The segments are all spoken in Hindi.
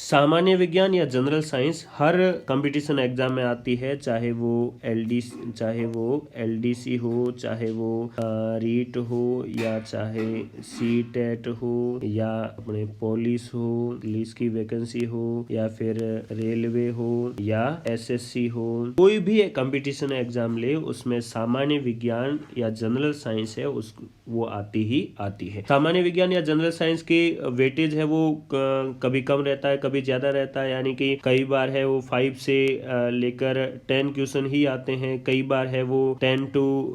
सामान्य विज्ञान या जनरल साइंस हर कंपटीशन एग्जाम में आती है, चाहे वो एलडीसी हो, चाहे वो रीट हो, या चाहे सीटेट हो, या अपने पुलिस हो, पुलिस की वैकेंसी हो, या फिर रेलवे हो, या एसएससी हो। कोई भी कंपटीशन एग्जाम ले उसमें सामान्य विज्ञान या जनरल साइंस है वो आती ही आती है। सामान्य विज्ञान या जनरल साइंस की वेटेज है वो कभी कम रहता है, कभी ज्यादा रहता है, यानी कि कई बार है वो 5 से लेकर 10 क्वेश्चन ही आते हैं, कई बार है वो 10 to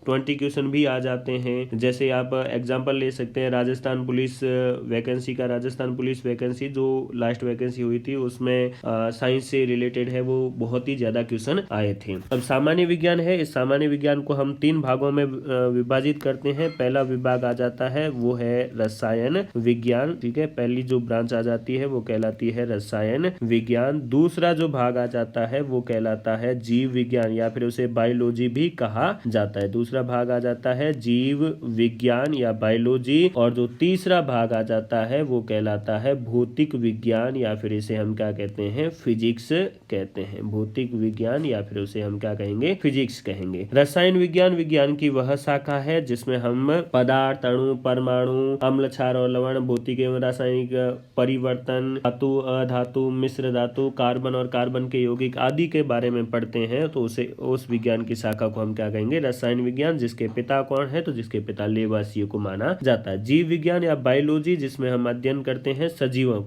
20 क्वेश्चन भी आ जाते हैं। जैसे आप एग्जांपल ले सकते हैं राजस्थान पुलिस वैकेंसी का। राजस्थान पुलिस वैकेंसी जो लास्ट वैकेंसी हुई थी उसमें साइंस से रिलेटेड है वो बहुत ही ज्यादा क्वेश्चन आए थे। अब सामान्य विज्ञान है, इस सामान्य विज्ञान को हम 3 भागों में विभाजित करते हैं। पहला विभाग आ जाता है वो है रसायन विज्ञान, ठीक है, पहली जो ब्रांच आ जाती है वो कहलाती है रसायन विज्ञान। दूसरा जो भाग आ जाता है वो कहलाता है जीव विज्ञान, या फिर उसे बायोलॉजी भी कहा जाता है। दूसरा भाग आ जाता है जीव विज्ञान या बायोलॉजी, और जो तीसरा भाग आ जाता है वो कहलाता है भौतिक विज्ञान, या फिर इसे हम क्या कहते हैं, फिजिक्स कहते हैं। भौतिक विज्ञान या फिर उसे हम क्या कहेंगे, फिजिक्स कहेंगे। रसायन विज्ञान विज्ञान की वह शाखा है जिसमें हम पदार्थ, अणु, परमाणु, अम्ल, क्षार और लवण, भौतिक एवं रासायनिक परिवर्तन, धातु, अधातु, मिश्र धातु, कार्बन और कार्बन के यौगिक आदि के बारे में पढ़ते हैं, तो उसे उस विज्ञान की शाखा को हम क्या कहेंगे, रसायन विज्ञान। जिसके पिता कौन है, तो जिसके पिता लेवासियो को माना जाता है। जीव विज्ञान या बायोलॉजी जिसमें हम अध्ययन करते हैं सजीवों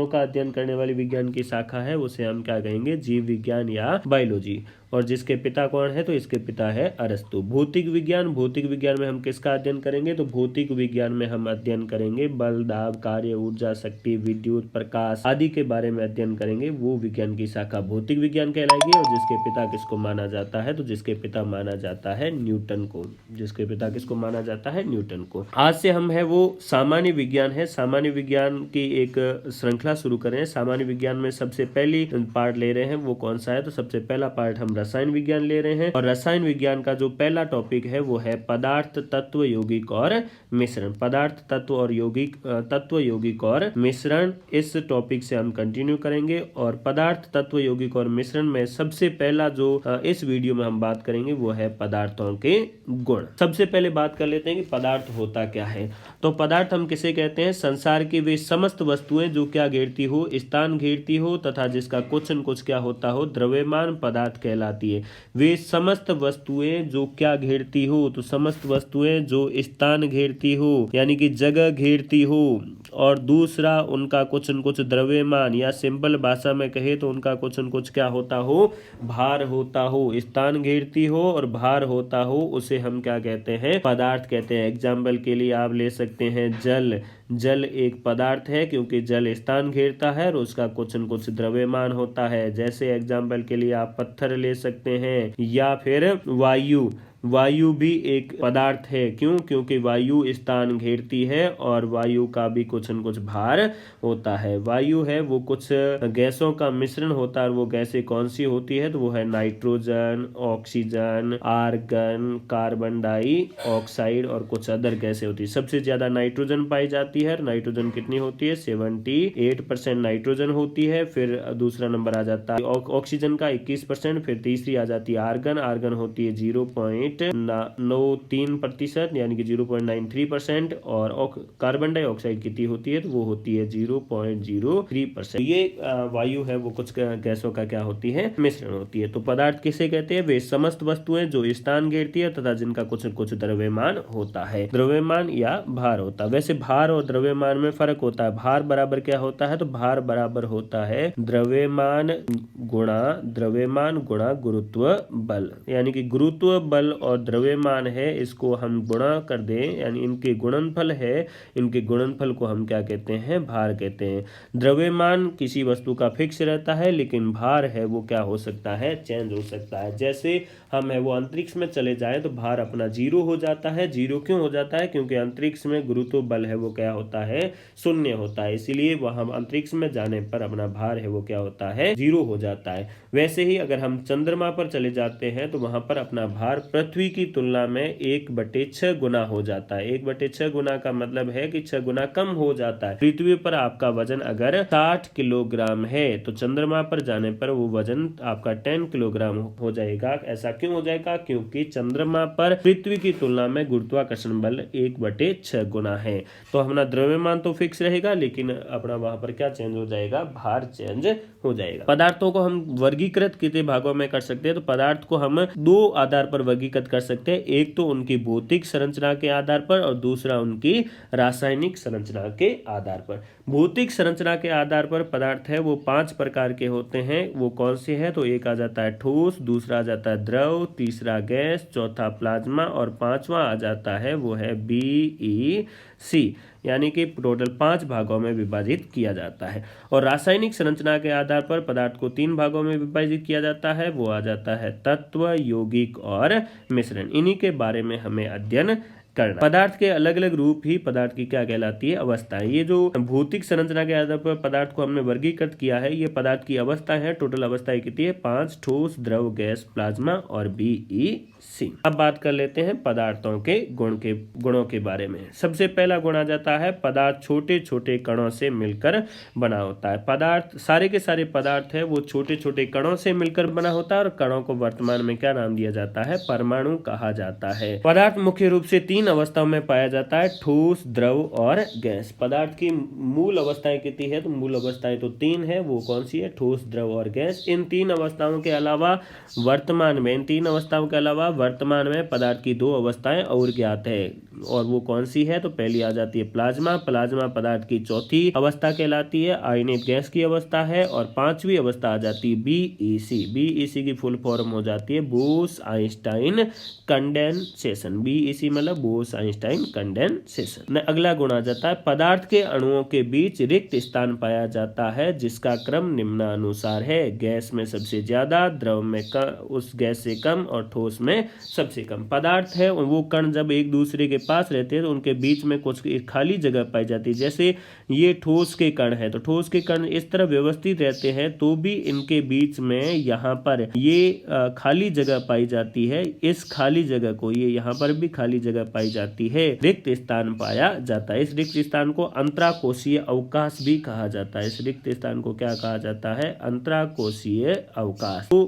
का अध्ययन करने वाली विज्ञान की शाखा है, उसे हम क्या कहेंगे, जीव विज्ञान या बायोलॉजी। और जिसके पिता कौन है, तो इसके पिता है अरस्तु। भौतिक विज्ञान में हम किसका अध्ययन करेंगे, तो भौतिक विज्ञान में हम अध्ययन करेंगे बल, दाब, कार्य, ऊर्जा, शक्ति, विद्युत, प्रकाश आदि के बारे में अध्ययन करेंगे। वो विज्ञान की शाखा भौतिक विज्ञान कहलाएगी। और जिसके पिता किसको माना जाता है, तो जिसके पिता माना जाता है न्यूटन को। जिसके पिता किसको माना जाता है, न्यूटन को। आज से हम है वो सामान्य विज्ञान है, सामान्य विज्ञान की एक श्रृंखला शुरू करें। सामान्य विज्ञान में सबसे पहली पार्ट ले रहे हैं वो कौन सा है, तो सबसे पहला पार्ट हम रसायन विज्ञान ले रहे हैं। और रसायन विज्ञान का जो पहला टॉपिक है वो है पदार्थ, तत्व, यौगिक और मिश्रण। पदार्थ, तत्व और यौगिक और मिश्रण, इस टॉपिक से हम कंटिन्यू करेंगे। और पदार्थ, तत्व, यौगिक और मिश्रण में सबसे पहला जो इस वीडियो में हम बात करेंगे वो है पदार्थों के गुण। सबसे पहले बात कर लेते हैं कि पदार्थ होता क्या है। तो पदार्थ हम किसे कहते हैं, संसार की वे समस्त वस्तुएं जो क्या घेरती हो, स्थान घेरती हो तथा जिसका कुछ न कुछ क्या होता हो, द्रव्यमान पदार्थ कहलाती है। वे समस्त वस्तुएं जो क्या घेरती हो, तो समस्त वस्तुएं जो स्थान घेरती हो यानी कि जगह घेरती हो, और दूसरा उनका कुछ न कुछ द्रव्यमान, या सिंपल भाषा में कहे तो उनका कुछ न कुछ क्या होता हो, भार होता हो। स्थान घेरती हो और भार होता हो, उसे हम क्या कहते हैं, पदार्थ कहते हैं। एग्जाम्पल के लिए आप ले सकते हैं जल एक पदार्थ है क्योंकि जल स्थान घेरता है और उसका कुछ न कुछ द्रव्यमान होता है। जैसे एग्जाम्पल के लिए आप पत्थर ले सकते हैं, या फिर वायु भी एक पदार्थ है। क्यों, क्योंकि वायु स्थान घेरती है और वायु का भी कुछ न कुछ भार होता है। वायु है वो कुछ गैसों का मिश्रण होता है, और वो गैसें कौन सी होती है, तो वो है nitrogen, oxygen, argon, carbon dioxide और कुछ अदर गैसें होती है। सबसे ज्यादा नाइट्रोजन पाई जाती है। नाइट्रोजन कितनी होती है, 78% नाइट्रोजन होती है। फिर दूसरा नंबर आ जाता है ऑक्सीजन का 21%। फिर तीसरी आ जाती है आर्गन होती है 0.93% यानी कि 0.93%। और कार्बन डाइऑक्साइड कितनी होती है, तो वो होती है 0.03%। ये वायु है वो कुछ गैसों का क्या होती है, मिश्रण होती है। तो पदार्थ किसे कहते हैं, वे समस्त वस्तुएं जो स्थान घेरती है तथा जिनका कुछ न कुछ द्रव्यमान होता है, द्रव्यमान या भार होता है। वैसे भार और द्रव्यमान में फर्क होता है। भार बराबर क्या होता है, तो भार बराबर होता है द्रव्यमान गुणा गुरुत्व बल, यानी कि गुरुत्व बल और द्रव्यमान है इसको हम गुणा कर दें, यानी इनके गुणनफल है, इनके गुणनफल को हम क्या कहते हैं, भार कहते हैं। द्रव्यमान किसी वस्तु का फिक्स रहता है, लेकिन भार है वो क्या हो सकता है, चेंज हो सकता है। जैसे हम है वो अंतरिक्ष में चले जाएं तो भार अपना 0 हो जाता है। 0 क्यों हो जाता है, क्योंकि अंतरिक्ष में गुरुत्व बल है वो क्या होता है, 0 होता है। इसीलिए वह अंतरिक्ष में जाने पर अपना भार है वो क्या होता है, 0 हो जाता है। वैसे ही अगर हम चंद्रमा पर चले जाते हैं तो वहां पर अपना भार पृथ्वी पृथ्वी की तुलना में 1/6 गुना हो जाता है। 1/6 गुना का मतलब है कि 6 गुना कम हो जाता है। पृथ्वी पर आपका वजन अगर 60 किलोग्राम है तो चंद्रमा पर जाने पर वो वजन आपका 10 किलोग्राम हो जाएगा। ऐसा क्यों हो जाएगा? क्योंकि चंद्रमा पर पृथ्वी की तुलना में गुरुत्वाकर्षण बल 1/6 गुना है। तो अपना द्रव्यमान तो फिक्स रहेगा, लेकिन अपना वहां पर क्या चेंज हो जाएगा? भार चेंज हो जाएगा। पदार्थों को हम वर्गीकृत कितने भागों में कर सकते हैं? तो पदार्थ को हम दो आधार पर वर्गीकृत कर सकते हैं। एक तो उनकी भौतिक संरचना के आधार पर और दूसरा उनकी रासायनिक संरचना के आधार पर। भौतिक संरचना के आधार पर पदार्थ है वो 5 प्रकार के होते हैं। वो कौन से हैं? तो एक आ जाता है ठोस, दूसरा आ जाता है द्रव, तीसरा गैस, चौथा प्लाज्मा और पांचवा आ जाता है वो है BEC, यानी कि टोटल 5 भागों में विभाजित किया जाता है। और रासायनिक संरचना के आधार पर पदार्थ को 3 भागों में विभाजित किया जाता है। वो आ जाता है तत्व, यौगिक और मिश्रण। इन्हीं के बारे में हमें अध्ययन करना। पदार्थ के अलग अलग रूप ही पदार्थ की क्या कहलाती है? अवस्थाएं। ये जो भौतिक संरचना के आधार पर पदार्थ को हमने वर्गीकृत किया है, ये पदार्थ की अवस्थाएं हैं। टोटल अवस्थाएं कितनी है? 5, ठोस, द्रव, गैस, प्लाज्मा और BEC। अब बात कर लेते हैं पदार्थों के गुणों के बारे में। सबसे पहला गुण आ जाता है पदार्थ छोटे छोटे कणों से मिलकर बना होता है। पदार्थ सारे के सारे पदार्थ है वो छोटे छोटे कणों से मिलकर बना होता है और कणों को वर्तमान में क्या नाम दिया जाता है? परमाणु कहा जाता है। पदार्थ मुख्य रूप से 3 अवस्थाओं में पाया जाता है, ठोस, द्रव और गैस। पदार्थ की मूल अवस्थाएं कितनी है? तो मूल अवस्थाएं तो 3 है। वो कौन सी है? ठोस, द्रव और गैस। इन 3 अवस्थाओं के अलावा वर्तमान में पदार्थ की 2 अवस्थाएं और ज्ञात है। और वो कौन सी है? तो पहली आ जाती है प्लाज्मा। प्लाज्मा पदार्थ की चौथी अवस्था कहलाती है, आयनित गैस की अवस्था है। और 5वीं अवस्था आ जाती है BEC। BEC की फुल फॉर्म हो जाती है बोस आइंस्टाइन कंडेंसेशन। BEC मतलब बोस आइंस्टाइन कंडेंसेशन। अगला गुण आ जाता है पदार्थ के अणुओं के बीच रिक्त स्थान पाया जाता है, जिसका क्रम निम्नानुसार है। गैस में सबसे ज्यादा, द्रव में उस गैस से कम और ठोस में सबसे कम। पदार्थ है वो कण जब एक दूसरे के पास रहते हैं तो उनके बीच में कुछ खाली जगह पाई जाती है। जैसे ये ठोस के कण है तो ठोस के कण इस तरह व्यवस्थित रहते हैं तो भी इनके बीच में यहाँ पर ये खाली जगह पाई जाती है। इस खाली जगह को ये यहाँ पर भी खाली जगह पाई जाती है, रिक्त स्थान पाया जाता है। इस रिक्त स्थान को अंतराकोशीय अवकाश भी कहा जाता है। इस रिक्त स्थान को क्या कहा जाता है? अंतराकोशीय अवकाश। तो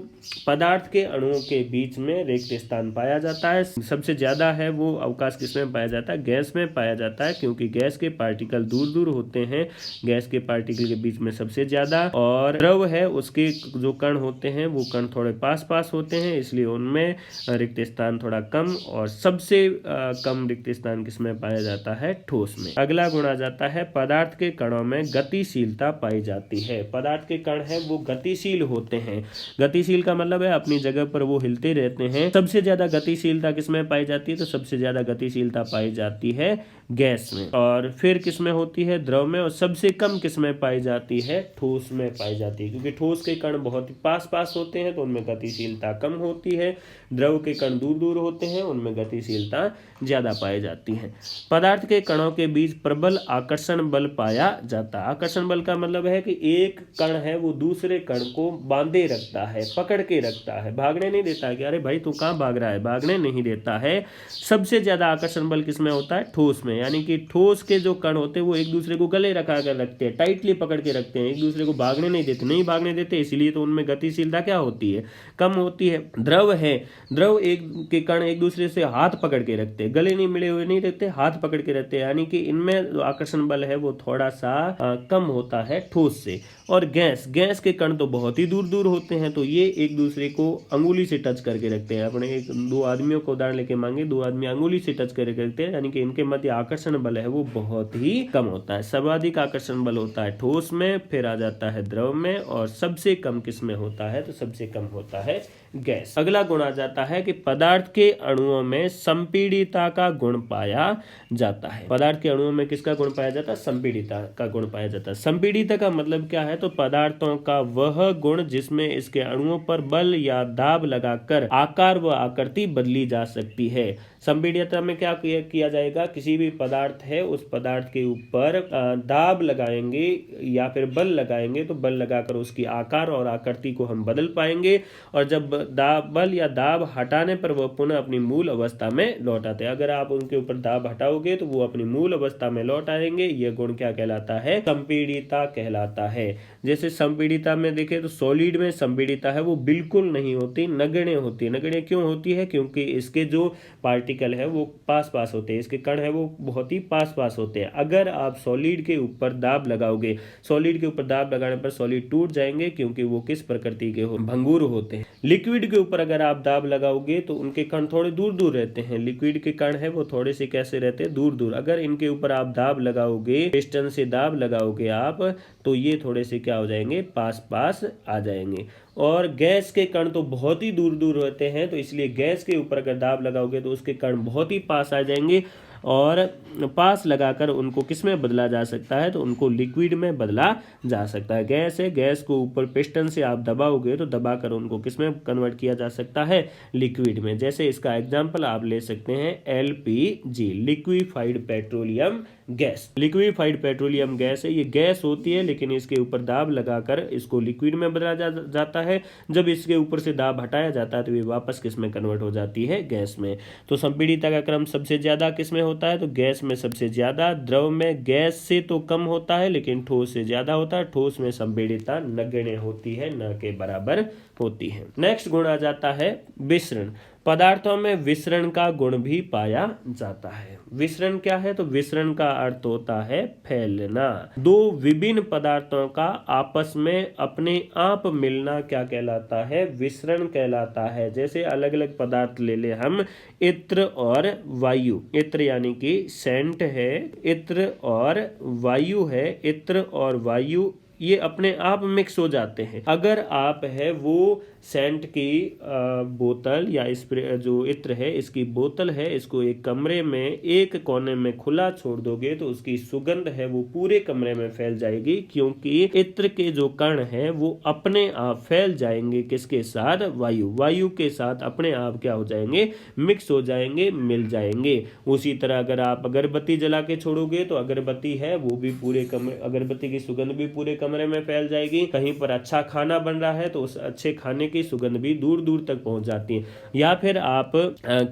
पदार्थ के अणुओं के बीच में रिक्त स्थान पाया जाता है। सबसे ज्यादा है वो अवकाश किसमें पाया जाता है? गैस में पाया जाता है, क्योंकि गैस के पार्टिकल दूर दूर होते हैं। गैस के पार्टिकल के बीच में सबसे ज्यादा। और द्रव है उसके जो कण होते हैं वो कण थोड़े पास पास होते हैं, इसलिए उनमें रिक्त स्थान थोड़ा कम। और सबसे कम रिक्त स्थान किसमें पाया जाता है? ठोस में। अगला गुण आ जाता है पदार्थ के कणों में गतिशीलता पाई जाती है। पदार्थ के कण है वो गतिशील होते हैं। गतिशील का मतलब है अपनी जगह पर वो हिलते रहते हैं। सबसे ज्यादा गतिशीलता किसमें पाई जाती है? तो सबसे ज्यादा गतिशीलता पाई जाती है गैस में। और फिर किसमें होती है? द्रव में। और सबसे कम किसमें पाई जाती है? ठोस में पाई जाती है, क्योंकि ठोस के कण बहुत ही पास पास होते हैं तो उनमें गतिशीलता कम होती है। द्रव के कण दूर दूर होते हैं, उनमें गतिशीलता ज्यादा पाई जाती है। पदार्थ के कणों के बीच प्रबल आकर्षण बल पाया जाता है। आकर्षण बल का मतलब है कि एक कण है वो दूसरे कण को बांधे रखता है, पकड़ के रखता है, भागने नहीं देता है कि अरे भाई तू कहाँ भाग रहा है, भागने नहीं देता है। सबसे ज्यादा आकर्षण बल किसमें होता है? ठोस में। यानी कि ठोस के जो कण होते हैं वो एक दूसरे को गले रखा कर रखते हैं, टाइटली पकड़ के रखते हैं, एक दूसरे को भागने नहीं भागने देते, इसीलिए तो उनमें गतिशीलता क्या होती है? कम होती है। द्रव है, द्रव एक के कण एक दूसरे से हाथ पकड़ के रखते हैं, गले नहीं मिले हुए नहीं रहते, हाथ पकड़ के रहते हैं, यानी कि इनमें जो आकर्षण बल है वो थोड़ा सा कम होता है ठोस से। और गैस के कण तो बहुत ही दूर दूर होते हैं, तो ये एक दूसरे को अंगुली से टच करके रखते हैं। अपने दो आदमियों को उदाहरण लेके मांगे, 2 आदमी अंगुली से टच करके रखते हैं, यानी कि इनके मध्य आकर्षण बल है वो बहुत ही कम होता है। सर्वाधिक आकर्षण बल होता है ठोस में, फिर आ जाता है द्रव में, और सबसे कम किस में होता है? तो सबसे कम होता है गैस। अगला गुण आ जाता है कि पदार्थ के अणुओं में संपीड़ितता का गुण पाया जाता है। पदार्थ के अणुओं में किसका गुण पाया जाता है? संपीड़ितता का गुण पाया जाता है। संपीड़ितता का मतलब क्या है? तो पदार्थों का वह गुण जिसमें इसके अणुओं पर बल या दाब लगाकर आकार व आकृति बदली जा सकती है। संपीड़ितता में क्या किया जाएगा, किसी भी पदार्थ है उस पदार्थ के ऊपर दाब लगाएंगे या फिर बल लगाएंगे, तो बल लगाकर उसकी आकार और आकृति को हम बदल पाएंगे, और जब बल या दाब हटाने पर वह पुनः अपनी मूल अवस्था में लौट आते हैं। अगर आप उनके ऊपर दाब हटाओगे तो वो अपनी मूल अवस्था में लौट आएंगे। यह गुण क्या कहलाता है, संपीड़ितता कहलाता है। जैसे संपीड़ितता में देखें तो सॉलिड में संपीड़ितता है वो बिल्कुल नहीं होती, नगण्य होती है। नगण्य क्यों होती है, क्योंकि इसके जो पार्टिकल है वो पास पास होते हैं, इसके कण है वो बहुत ही पास पास होते हैं। अगर आप सॉलिड के ऊपर दाब लगाओगे, सॉलिड के ऊपर दाब लगाने पर सॉलिड टूट जाएंगे, क्योंकि वो किस प्रकृति के भंगुर होते हैं। लिक्विड के ऊपर अगर आप दाब लगाओगे तो उनके कण थोड़े दूर दूर रहते हैं। लिक्विड के कण है वो थोड़े से कैसे रहते हैं, दूर दूर। अगर इनके ऊपर आप दाब लगाओगे, पिस्टन से दाब लगाओगे आप, तो ये थोड़े से क्या हो जाएंगे, पास पास आ जाएंगे। और गैस के कण तो बहुत ही दूर दूर रहते हैं, तो इसलिए गैस के ऊपर अगर दाब लगाओगे तो उसके कण बहुत ही पास आ जाएंगे, और पास लगाकर उनको किस में बदला जा सकता है, तो उनको लिक्विड में बदला जा सकता है। गैस है, गैस को ऊपर पिस्टन से आप दबाओगे तो दबाकर उनको किस में कन्वर्ट किया जा सकता है, लिक्विड में। जैसे इसका एग्जांपल आप ले सकते हैं LPG, liquefied petroleum gas. Liquefied petroleum gas है, ये गैस होती है लेकिन इसके ऊपर दाब लगाकर इसको लिक्विड में बदला जाता है। जब इसके ऊपर से दाब हटाया जाता है तो ये वापस किस में कन्वर्ट हो जाती है, गैस में। तो संपीड़ितता का क्रम सबसे ज्यादा किस में होता है, तो गैस में सबसे ज्यादा। द्रव में गैस से तो कम होता है लेकिन ठोस से ज्यादा होता है। ठोस में संपीड़ितता नगण्य होती है, न के बराबर होती है। नेक्स्ट गुण आ जाता है विसरण। पदार्थों में विसरण का गुण भी पाया जाता है। विसरण क्या है, तो विसरण का अर्थ होता है फैलना। दो विभिन्न पदार्थों का आपस में अपने आप मिलना क्या कहलाता है, विसरण कहलाता है। जैसे अलग अलग पदार्थ ले ले हम, इत्र और वायु। इत्र यानी कि सेंट है, इत्र और वायु है। इत्र और वायु ये अपने आप मिक्स हो जाते हैं। अगर आप है वो सेंट की बोतल या स्प्रे, जो इत्र है इसकी बोतल है, इसको एक कमरे में एक कोने में खुला छोड़ दोगे तो उसकी सुगंध है वो पूरे कमरे में फैल जाएगी, क्योंकि इत्र के जो कण हैं वो अपने आप फैल जाएंगे। किसके साथ, वायु के साथ अपने आप क्या हो जाएंगे, मिक्स हो जाएंगे, मिल जाएंगे। उसी तरह अगर आप अगरबत्ती जला के छोड़ोगे तो अगरबत्ती है वो भी पूरे कमरे, अगरबत्ती की सुगंध भी पूरे कमरे में फैल जाएगी। कहीं पर अच्छा खाना बन रहा है तो उस अच्छे खाने की सुगंध भी दूर दूर तक पहुंच जाती है। या फिर आप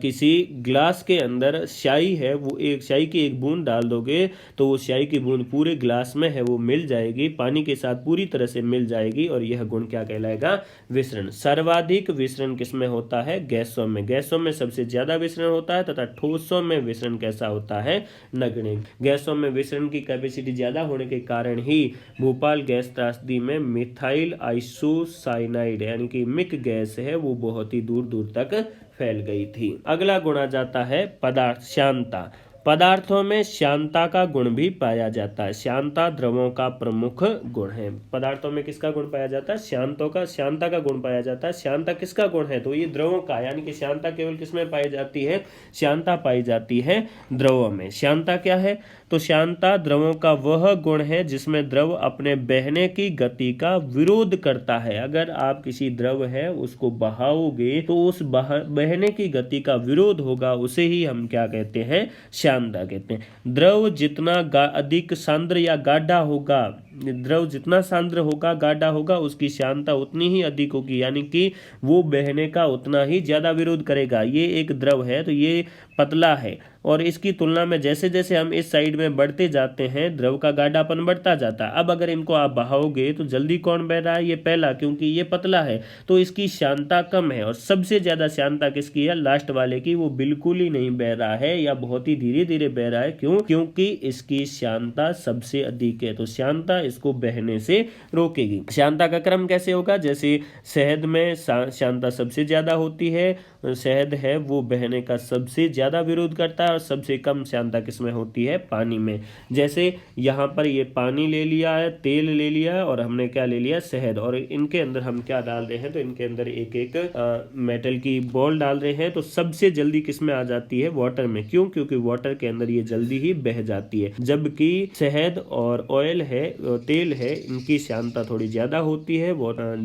किसी ग्लास के अंदर स्याही है वो एक स्याही की एक बूंद डाल दोगे तो वो स्याही की बूंद पूरे ग्लास में है वो मिल जाएगी, पानी के साथ पूरी तरह से मिल जाएगी, और यह गुण क्या कहलाएगा, विसरण। सर्वाधिक विसरण किसमें होता है, गैसों में। गैसों में सबसे ज्यादा विसरण होता है, तथा ठोसों में विसरण कैसा होता है, नगण्य। गैसों में विसरण की कैपेसिटी ज्यादा होने के कारण ही भोपाल गैस त्रासदी में मिथाइल आइसोसाइनाइड यानी कि मिक गैस है वो बहुत ही दूर दूर तक फैल गई थी। अगला गुण आ जाता है पदार्थ, शांता। पदार्थों में शांता का गुण भी पाया जाता है। शांता द्रवों का प्रमुख गुण है। पदार्थों में किसका गुण पाया जाता है, शांता का गुण पाया जाता है। शांता किसका गुण है, तो ये द्रवों का, यानी कि शांता केवल किसमें पाई जाती है, शांता पाई जाती है द्रवों में। शांता क्या है, तो शांता द्रवों का वह गुण है जिसमें द्रव अपने बहने की गति का विरोध करता है। अगर आप किसी द्रव है उसको बहाओगे तो उस बहने की गति का विरोध होगा, उसे ही हम क्या कहते हैं, शांता कहते हैं। द्रव जितना अधिक सांद्र या गाढ़ा होगा, द्रव जितना सांद्र होगा, गाढ़ा होगा, उसकी शांता उतनी ही अधिक होगी, यानी कि वो बहने का उतना ही ज्यादा विरोध करेगा। ये एक द्रव है तो ये पतला है, और इसकी तुलना में जैसे जैसे हम इस साइड में बढ़ते जाते हैं द्रव का गाढ़ापन बढ़ता जाता है। अब अगर इनको आप बहाओगे तो जल्दी कौन बह रहा है, ये पहला, क्योंकि ये पतला है तो इसकी शांता कम है। और सबसे ज्यादा शांता किसकी है, लास्ट वाले की, वो बिल्कुल ही नहीं बह रहा है या बहुत ही धीरे धीरे बह रहा है। क्यों, क्योंकि इसकी शांता सबसे अधिक है, तो शांता इसको बहने से रोकेगी। शांता का क्रम कैसे होगा, जैसे शहद में शांता सबसे ज्यादा होती है, शहद है वो बहने का सबसे ज्यादा विरोध करता है, और सबसे कम शांता किसमें होती है, पानी में। जैसे यहाँ पर ये पानी ले लिया है, तेल ले लिया है, और हमने क्या ले लिया, शहद, और इनके अंदर हम क्या डाल रहे हैं, तो इनके अंदर एक एक मेटल की बॉल डाल रहे हैं, तो सबसे जल्दी किसमें आ जाती है, वाटर में। क्यों, क्योंकि वाटर के अंदर ये जल्दी ही बह जाती है। जबकि शहद और ऑयल है, तेल है, इनकी शांता थोड़ी ज्यादा होती है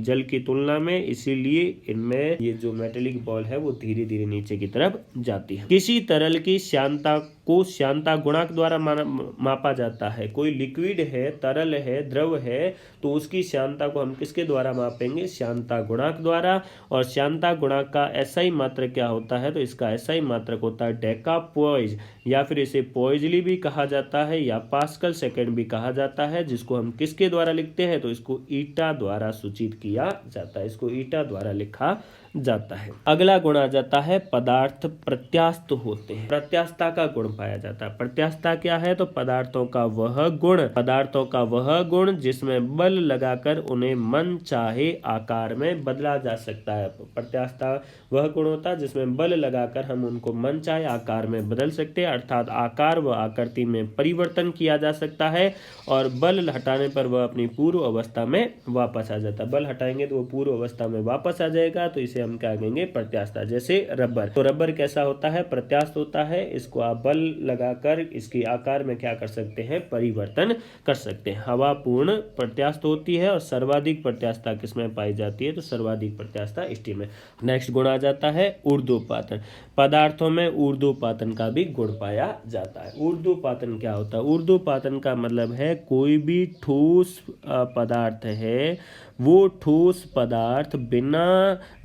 जल की तुलना में, इसीलिए इनमें ये जो मेटेलिक बॉल है वो धीरे धीरे नीचे की तरफ जाती है। किसी तरल की श्यानता को श्यानता गुणांक द्वारा मापा जाता है। कोई लिक्विड है, तरल है, द्रव है, तो उसकी श्यानता को हम किसके द्वारा मापेंगे? श्यानता गुणांक द्वारा। और श्यानता गुणांक का एसआई मात्रक क्या होता है? तो इसका एसआई मात्रक होता है डेकापोइज, या फिर इसे पोइजली भी कहा जाता है या पास्कल सेकंड भी कहा जाता है, जिसको हम किसके द्वारा लिखते हैं? तो इसको ईटा द्वारा सूचित किया जाता है, इसको ईटा द्वारा लिखा जाता है। अगला गुण आ जाता है पदार्थ प्रत्यास्थ होते हैं। प्रत्यास्थता का गुण पाया जाता है। प्रत्यास्थता क्या है? तो पदार्थों का वह गुण जिसमें बल लगाकर उन्हें मन चाहे आकार में बदला जा सकता है। प्रत्यास्थता वह गुण होता है जिसमें बल लगाकर हम उनको मन चाहे आकार में बदल सकते हैं, अर्थात आकार व आकृति में परिवर्तन किया जा सकता है, और बल हटाने पर वह अपनी पूर्व अवस्था में वापस आ जाता है। बल हटाएंगे तो वो पूर्व अवस्था में वापस आ जाएगा, तो इसे हम क्या कहेंगे? प्रत्यास्थता। जैसे रबर, तो रबर कैसा होता है? प्रत्यास्थ होता है। इसको आप बल लगाकर इसके आकार में क्या कर सकते हैं? परिवर्तन कर सकते हैं। हवा पूर्ण प्रत्यास्थ होती है, और सर्वाधिक प्रत्यास्थता किसमें पाई जाती है? तो सर्वाधिक प्रत्यास्थता स्टील में। नेक्स्ट गुण आ जाता है ऊर्ध्वपातन। पदार्थों में ऊर्ध्वपातन का भी गुण पाया जाता है। ऊर्ध्वपातन क्या होता है? ऊर्ध्वपातन का मतलब है कोई भी ठोस पदार्थ है, वो ठोस पदार्थ बिना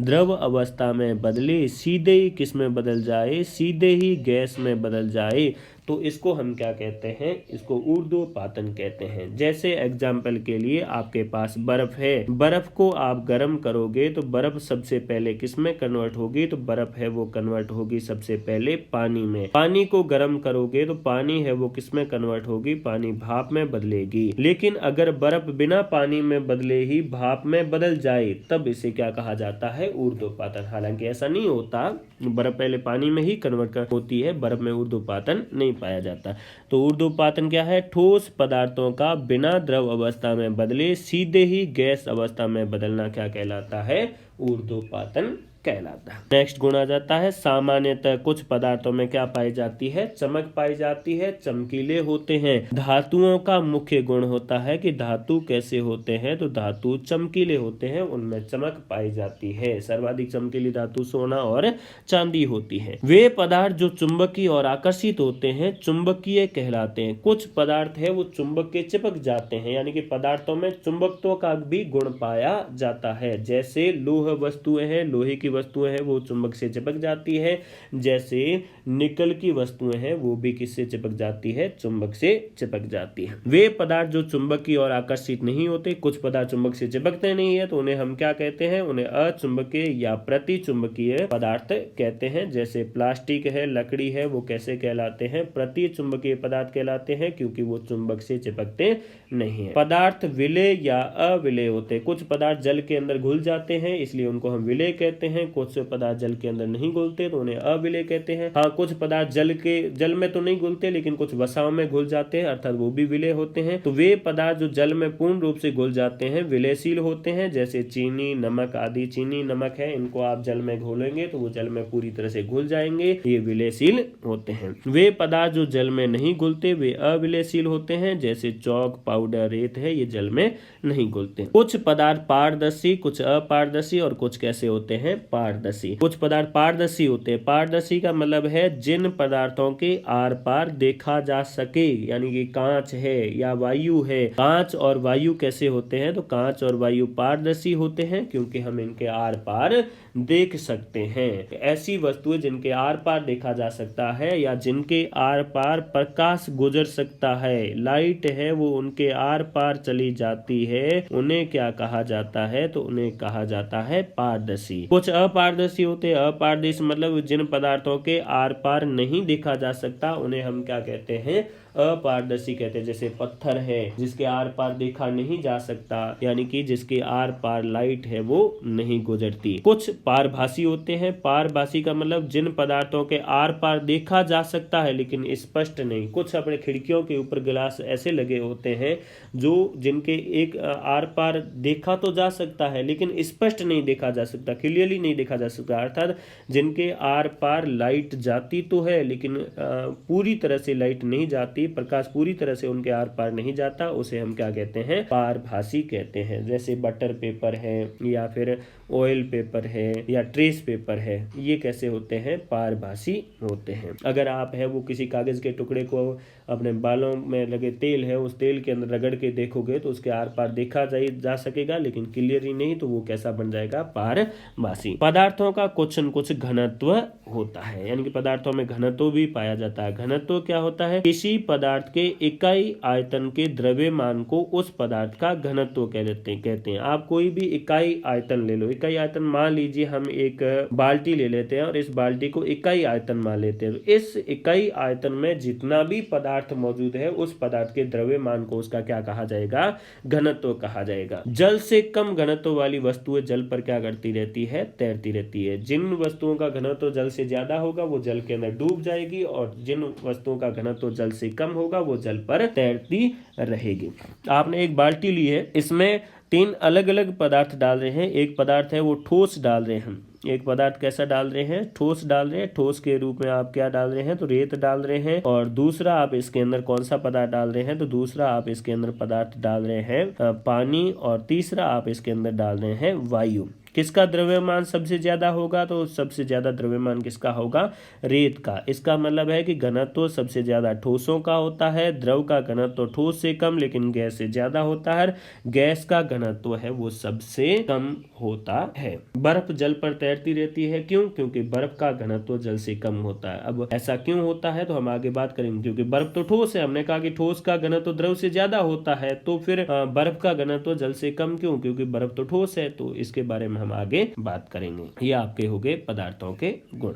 द्रव अवस्था में बदले सीधे ही किस में बदल जाए? सीधे ही गैस में बदल जाए, तो इसको हम क्या कहते हैं? इसको ऊर्ध्वपातन कहते हैं। जैसे एग्जाम्पल के लिए आपके पास बर्फ है, बर्फ को आप गर्म करोगे तो बर्फ सबसे पहले किस में कन्वर्ट होगी? तो बर्फ है वो कन्वर्ट होगी सबसे पहले पानी में। पानी को गर्म करोगे तो पानी है वो किस में कन्वर्ट होगी? पानी भाप में बदलेगी। लेकिन अगर बर्फ बिना पानी में बदले ही भाप में बदल जाए, तब इसे क्या कहा जाता है? ऊर्ध्वपातन। हालांकि ऐसा नहीं होता, बर्फ पहले पानी में ही कन्वर्ट होती है, बर्फ में ऊर्ध्वपातन नहीं पाया जाता। तो ऊर्ध्वपातन क्या है? ठोस पदार्थों का बिना द्रव अवस्था में बदले सीधे ही गैस अवस्था में बदलना क्या कहलाता है? ऊर्ध्वपातन कहलाता है। नेक्स्ट गुण आ जाता है सामान्यतः कुछ पदार्थों में क्या पाई जाती है? चमक पाई जाती है, चमकीले होते हैं। धातुओं का मुख्य गुण होता है कि धातु कैसे होते हैं? तो धातु चमकीले होते हैं, उनमें चमक पाई जाती है। सर्वाधिक चमकीली धातु सोना और चांदी होती है। वे पदार्थ जो चुंबकीय और आकर्षित होते हैं चुंबकीय कहलाते हैं। कुछ पदार्थ है वो चुंबक के चिपक जाते हैं, यानी कि पदार्थों में चुंबकत्व का भी गुण पाया जाता है। जैसे लोह वस्तुएं हैं, लोहे की वस्तुएं हैं वो चुंबक से चिपक जाती है। जैसे निकल की वस्तुएं हैं वो भी किससे चिपक जाती है? चुंबक से चिपक जाती है। वे पदार्थ जो चुंबकीय और आकर्षित नहीं होते, कुछ पदार्थ चुंबक से चिपकते नहीं है, तो उन्हें हम क्या कहते हैं? उन्हें अचुंबकीय या प्रति चुंबकीय पदार्थ कहते हैं। जैसे प्लास्टिक है, लकड़ी है, वो कैसे कहलाते हैं? प्रति चुंबकीय पदार्थ कहलाते हैं, क्योंकि वो चुंबक से चिपकते नहीं है। पदार्थ विलेय या अविलेय होते हैं। कुछ पदार्थ जल के अंदर घुल जाते हैं, इसलिए उनको हम विलेय कहते हैं। कुछ पदार्थ जल के अंदर नहीं घुलते तो उन्हें अविलेय कहते हैं। हाँ, कुछ पदार्थ जल में तो नहीं घुलते, लेकिन कुछ वसाओं में घुल जाते हैं, अर्थात वो भी विलेय होते हैं। तो वे पदार्थ जो जल में पूर्ण रूप से घुल जाते हैं विलेयशील होते हैं। जैसे चीनी, नमक आदि। चीनी, नमक है, इनको आप जल में घोलेंगे तो वो जल में पूरी तरह से घुल जाएंगे, ये विलेयशील होते हैं। वे पदार्थ जो जल में नहीं घुलते वे अविलेयशील होते हैं। जैसे चौक, पाउडर, रेत है, ये जल में नहीं घुलते। कुछ पदार्थ पारदर्शी, कुछ अपारदर्शी, और कुछ कैसे होते हैं? पारदर्शी। कुछ पदार्थ पारदर्शी होते हैं। पारदर्शी का मतलब है जिन पदार्थों के आर पार देखा जा सके, यानी कि कांच है या वायु है। कांच और वायु कैसे होते हैं? तो कांच और वायु पारदर्शी होते हैं, क्योंकि हम इनके आर पार देख सकते हैं। ऐसी वस्तुएं जिनके आर पार देखा जा सकता है या जिनके आर पार प्रकाश गुजर सकता है, लाइट है वो उनके आर पार चली जाती है, उन्हें क्या कहा जाता है? तो उन्हें कहा जाता है पारदर्शी। कुछ अपारदर्शी होते हैं। अपारदर्शी मतलब जिन पदार्थों के आर पार नहीं देखा जा सकता उन्हें हम क्या कहते हैं? अपारदर्शी कहते हैं। जैसे पत्थर है जिसके आर पार देखा नहीं जा सकता, यानी कि जिसके आर पार लाइट है वो नहीं गुजरती। कुछ पारभासी होते हैं। पारभासी का मतलब जिन पदार्थों के आर पार देखा जा सकता है लेकिन स्पष्ट नहीं। कुछ अपने खिड़कियों के ऊपर गिलास ऐसे लगे होते हैं जो जिनके एक आर पार देखा तो जा सकता है लेकिन स्पष्ट नहीं देखा जा सकता, क्लियरली नहीं देखा जा सकता, अर्थात जिनके आर पार लाइट जाती तो है लेकिन पूरी तरह से लाइट नहीं जाती, प्रकाश पूरी तरह से उनके आर पार नहीं जाता, उसे हम क्या कहते हैं, पारभासी कहते हैं। जैसे बटर पेपर है या फिर ऑयल पेपर है या ट्रेस पेपर है, ये कैसे होते हैं, पारभासी होते हैं। अगर आप है वो किसी कागज के टुकड़े को अपने बालों में लगे तेल है उस तेल के अंदर रगड़ के देखोगे तो उसके आर पार देखा जा सकेगा लेकिन क्लियरली नहीं, तो वो कैसा बन जाएगा, पारभासी। पदार्थों का कुछ न कुछ घनत्व होता है, यानी कि पदार्थों में घनत्व भी पाया जाता है। घनत्व क्या होता है, किसी पदार्थ के इकाई आयतन के द्रव्यमान को उस पदार्थ का घनत्व कहते हैं। आप कोई भी इकाई आयतन ले लो, इकाई आयतन मान लीजिए हम एक बाल्टी ले लेते हैं और इस बाल्टी को इकाई आयतन मान लेते हैं, तो इस इकाई आयतन में जितना भी पदार्थ मौजूद है उस पदार्थ के द्रव्यमान को उसका क्या कहा जाएगा, घनत्व कहा जाएगा। जल से कम घनत्व वाली वस्तुएं जल पर क्या करती रहती है, तैरती रहती है। जिन वस्तुओं का घनत्व जल से ज्यादा होगा वो जल के अंदर डूब जाएगी और जिन वस्तुओं का घनत्व जल से कम होगा वो जल पर तैरती रहेगी। आपने एक बाल्टी ली है, इसमें 3 अलग अलग पदार्थ डाल रहे हैं। एक पदार्थ है वो ठोस डाल रहे हैं, एक पदार्थ कैसा डाल रहे हैं, ठोस डाल रहे हैं। ठोस के रूप में आप क्या डाल रहे हैं, तो रेत डाल रहे हैं। और दूसरा आप इसके अंदर कौन सा पदार्थ डाल रहे हैं, तो दूसरा आप इसके अंदर पदार्थ डाल रहे हैं पानी, और तीसरा आप इसके अंदर डाल रहे हैं वायु। किसका द्रव्यमान सबसे ज्यादा होगा, तो सबसे ज्यादा द्रव्यमान किसका होगा, रेत का। इसका मतलब है कि घनत्व सबसे ज्यादा ठोसों का होता है, द्रव का घनत्व ठोस से कम लेकिन गैस से ज्यादा होता है, गैस का घनत्व है वो सबसे कम होता है। बर्फ जल पर तैरती रहती है, क्यों, क्योंकि बर्फ का घनत्व जल से कम होता है। अब ऐसा क्यों होता है तो हम आगे बात करेंगे, क्योंकि बर्फ तो ठोस है, हमने कहा कि ठोस का घनत्व द्रव से ज्यादा होता है, तो फिर बर्फ का घनत्व जल से कम क्यों, क्योंकि बर्फ तो ठोस है। तो इसके बारे में हम आगे बात करेंगे। ये आपके हो गए पदार्थों के गुण।